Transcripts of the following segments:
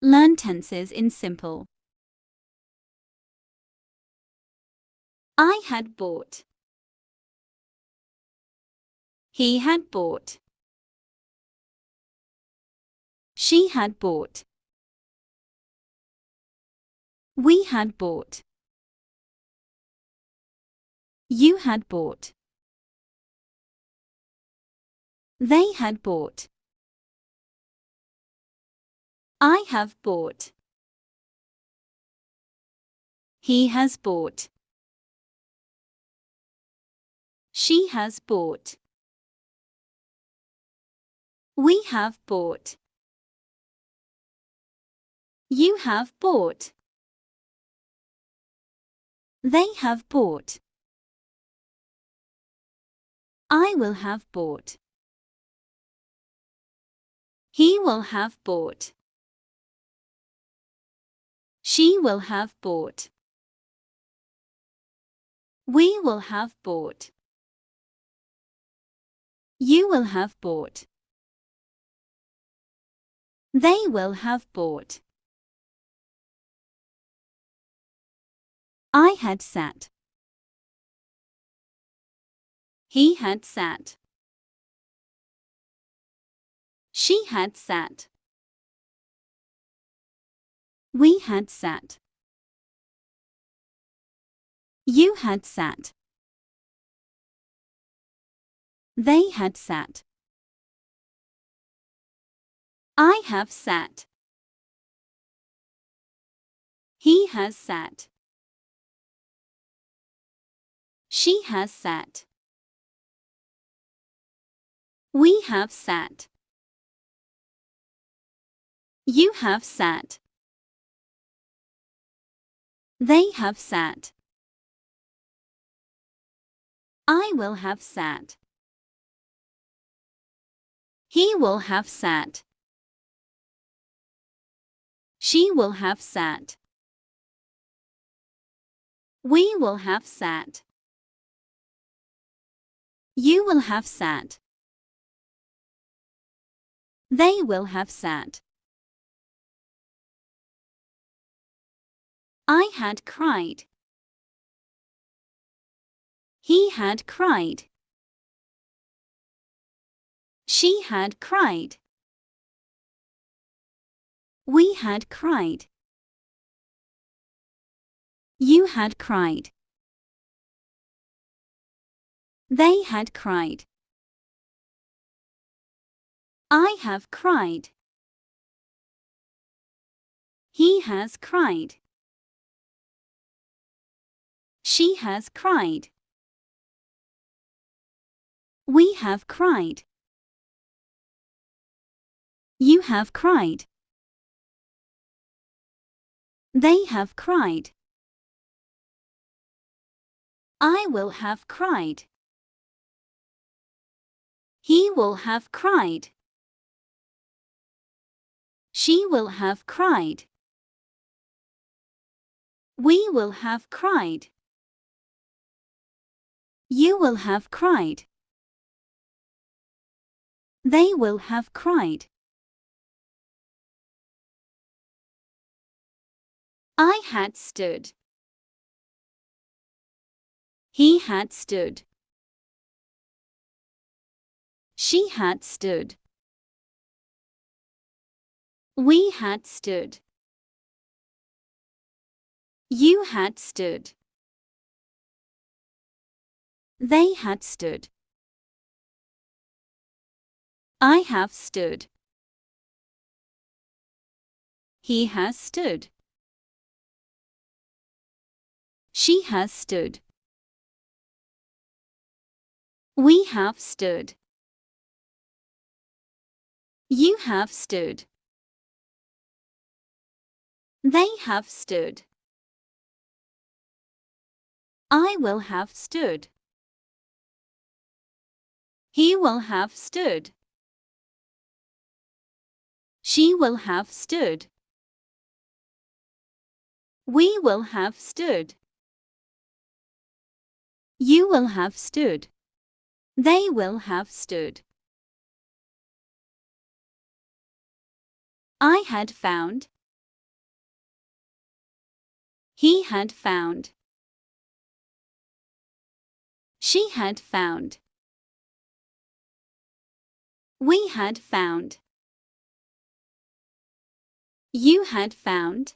Learn tenses in simple. I had bought. He had bought. She had bought. We had bought. You had bought. They had bought. I have bought. He has bought. She has bought. We have bought. You have bought. They have bought. I will have bought. He will have bought. She will have bought. We will have bought. You will have bought. They will have bought. I had sat. He had sat. She had sat. We had sat. You had sat. They had sat. I have sat. He has sat. She has sat. We have sat. You have sat. They have sat. I will have sat. He will have sat. She will have sat. We will have sat. You will have sat. They will have sat. I had cried. He had cried. She had cried. We had cried. You had cried. They had cried. I have cried. He has cried. She has cried. We have cried. You have cried. They have cried. I will have cried. He will have cried. She will have cried. We will have cried. You will have cried. They will have cried. I had stood. He had stood. She had stood. We had stood. You had stood. They had stood. I have stood. He has stood. She has stood. We have stood. You have stood. They have stood. I will have stood. He will have stood. She will have stood. We will have stood. You will have stood. They will have stood. I had found. He had found. She had found. We had found. You had found.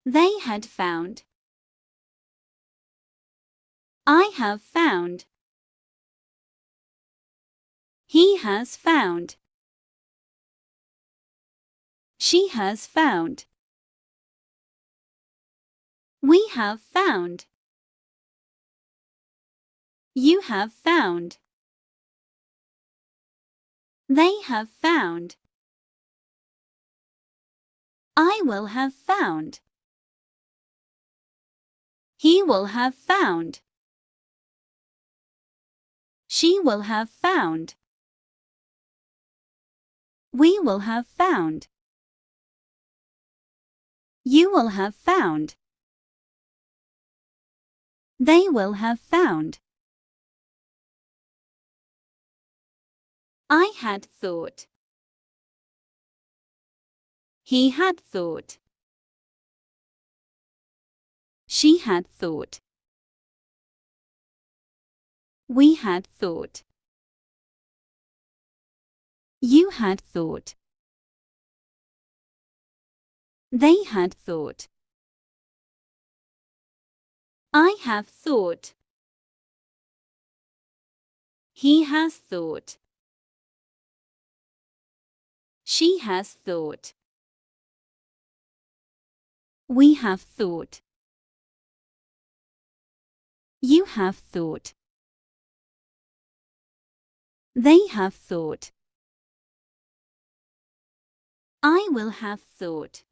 They had found. I have found. He has found. She has found. We have found. You have found. They have found. I will have found. He will have found. She will have found. We will have found. You will have found. They will have found. I had thought. He had thought. She had thought. We had thought. You had thought. They had thought. I have thought. He has thought. She has thought. We have thought. You have thought. They have thought. I will have thought.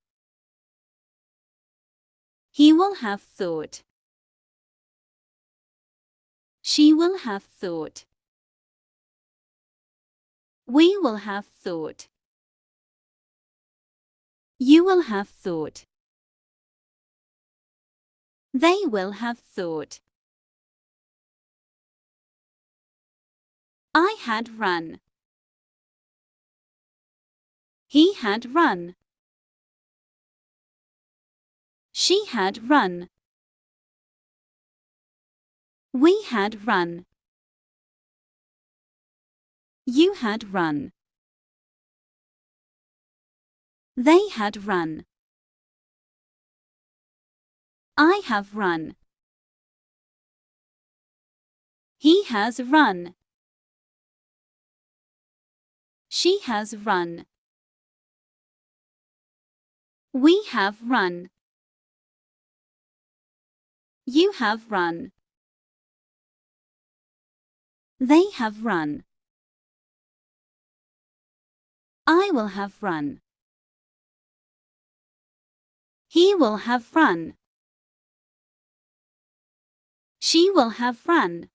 He will have thought. She will have thought. We will have thought. You will have thought. They will have thought. I had run. He had run. She had run. We had run. You had run. They had run. I have run. He has run. She has run. We have run. You have run. They have run. I will have run. He will have run. She will have run.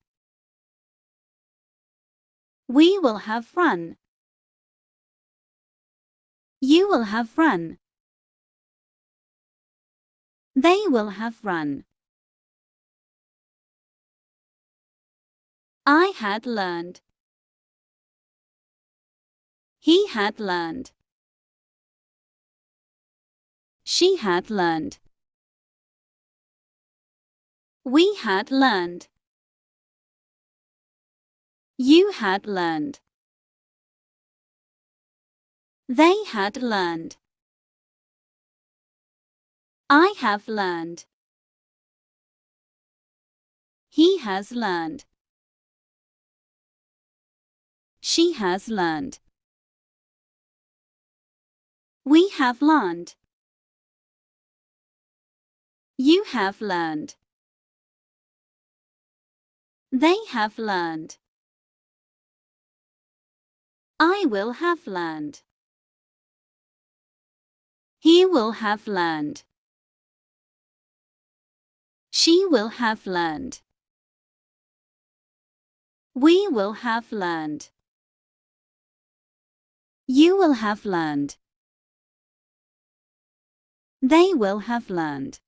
We will have run. You will have run. They will have run. I had learned. He had learned. She had learned. We had learned. You had learned. They had learned. I have learned. He has learned. She has learned. We have learned. You have learned. They have learned. I will have learned. He will have learned. She will have learned. We will have learned. You will have learned. They will have learned.